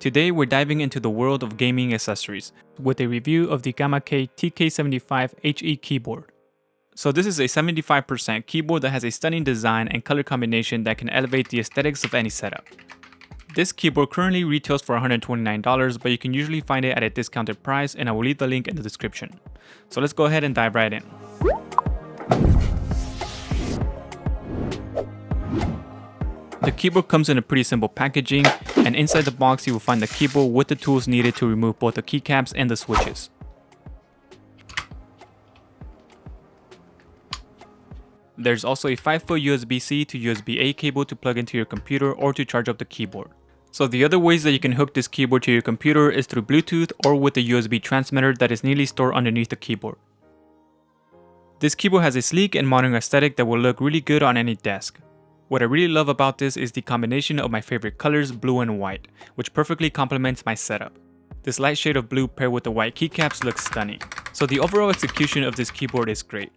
Today we're diving into the world of gaming accessories with a review of the Gamakay TK75 HE keyboard. So this is a 75% keyboard that has a stunning design and color combination that can elevate the aesthetics of any setup. This keyboard currently retails for $129, but you can usually find it at a discounted price, and I will leave the link in the description. So let's go ahead and dive right in. The keyboard comes in a pretty simple packaging, and inside the box you will find the keyboard with the tools needed to remove both the keycaps and the switches. There's also a 5-foot USB-C to USB-A cable to plug into your computer or to charge up the keyboard. So the other ways that you can hook this keyboard to your computer is through Bluetooth or with a USB transmitter that is neatly stored underneath the keyboard. This keyboard has a sleek and modern aesthetic that will look really good on any desk. What I really love about this is the combination of my favorite colors, blue and white, which perfectly complements my setup. This light shade of blue paired with the white keycaps looks stunning. So the overall execution of this keyboard is great.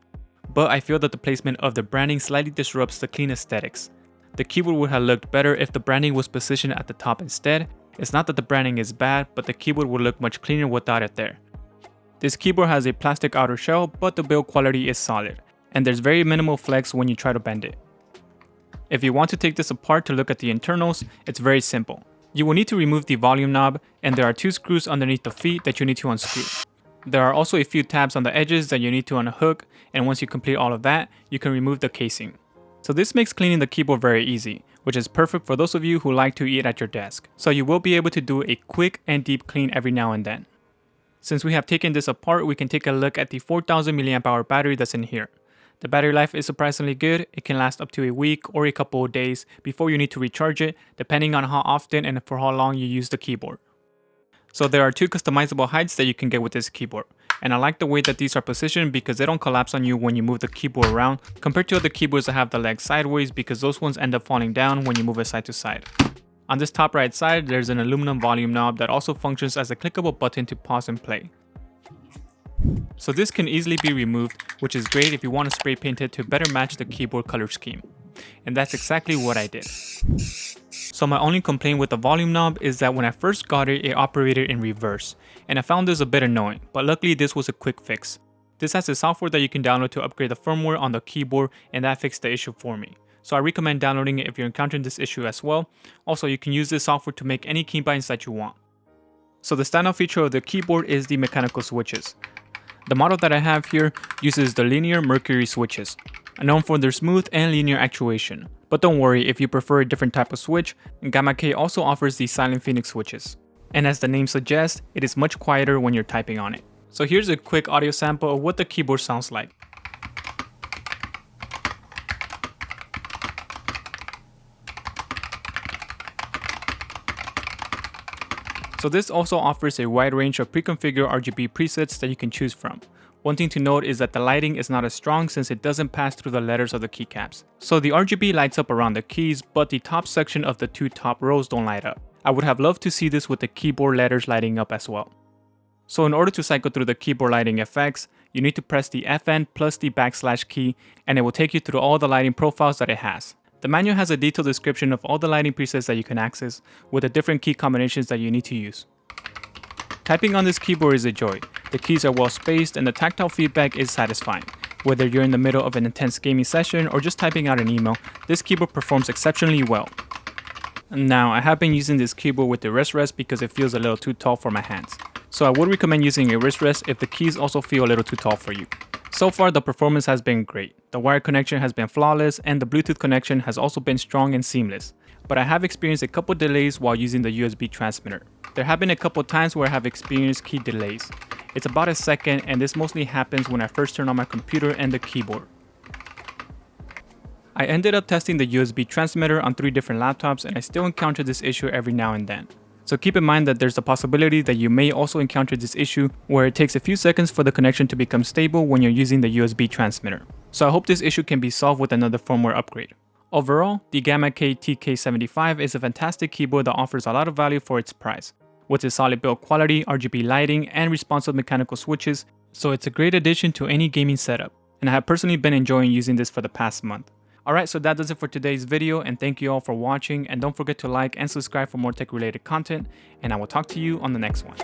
But I feel that the placement of the branding slightly disrupts the clean aesthetics. The keyboard would have looked better if the branding was positioned at the top instead. It's not that the branding is bad, but the keyboard would look much cleaner without it there. This keyboard has a plastic outer shell, but the build quality is solid, and there's very minimal flex when you try to bend it. If you want to take this apart to look at the internals, it's very simple. You will need to remove the volume knob, and there are 2 screws underneath the feet that you need to unscrew. There are also a few tabs on the edges that you need to unhook, and once you complete all of that, you can remove the casing. So this makes cleaning the keyboard very easy, which is perfect for those of you who like to eat at your desk. So you will be able to do a quick and deep clean every now and then. Since we have taken this apart, we can take a look at the 4000 mAh battery that's in here. The battery life is surprisingly good. It can last up to a week or a couple of days before you need to recharge it, depending on how often and for how long you use the keyboard. So there are 2 customizable heights that you can get with this keyboard. And I like the way that these are positioned because they don't collapse on you when you move the keyboard around, compared to other keyboards that have the legs sideways, because those ones end up falling down when you move it side to side. On this top right side, there's an aluminum volume knob that also functions as a clickable button to pause and play. So this can easily be removed, which is great if you want to spray paint it to better match the keyboard color scheme. And that's exactly what I did. So my only complaint with the volume knob is that when I first got it, it operated in reverse, and I found this a bit annoying, but luckily this was a quick fix. This has a software that you can download to upgrade the firmware on the keyboard, and that fixed the issue for me. So I recommend downloading it if you're encountering this issue as well. Also, you can use this software to make any keybinds that you want. So the standout feature of the keyboard is the mechanical switches. The model that I have here uses the linear mercury switches, known for their smooth and linear actuation. But don't worry, if you prefer a different type of switch, Gamakay also offers the Silent Phoenix switches. And as the name suggests, it is much quieter when you're typing on it. So here's a quick audio sample of what the keyboard sounds like. So this also offers a wide range of pre-configured RGB presets that you can choose from. One thing to note is that the lighting is not as strong since it doesn't pass through the letters of the keycaps. So the RGB lights up around the keys, but the top section of the 2 top rows don't light up. I would have loved to see this with the keyboard letters lighting up as well. So in order to cycle through the keyboard lighting effects, you need to press the FN plus the / key, and it will take you through all the lighting profiles that it has. The manual has a detailed description of all the lighting presets that you can access, with the different key combinations that you need to use. Typing on this keyboard is a joy. The keys are well spaced and the tactile feedback is satisfying. Whether you're in the middle of an intense gaming session or just typing out an email, this keyboard performs exceptionally well. Now, I have been using this keyboard with the wrist rest because it feels a little too tall for my hands. So I would recommend using a wrist rest if the keys also feel a little too tall for you. So far, the performance has been great. The wire connection has been flawless and the Bluetooth connection has also been strong and seamless. But I have experienced a couple delays while using the USB transmitter. There have been a couple times where I have experienced key delays. It's about a second, and this mostly happens when I first turn on my computer and the keyboard. I ended up testing the USB transmitter on 3 different laptops, and I still encounter this issue every now and then. So keep in mind that there's a possibility that you may also encounter this issue where it takes a few seconds for the connection to become stable when you're using the USB transmitter. So I hope this issue can be solved with another firmware upgrade. Overall, the Gamakay TK75 is a fantastic keyboard that offers a lot of value for its price. With its solid build quality, RGB lighting, and responsive mechanical switches, so it's a great addition to any gaming setup, and I have personally been enjoying using this for the past month. Alright, so that does it for today's video, and thank you all for watching, and don't forget to like and subscribe for more tech related content, and I will talk to you on the next one.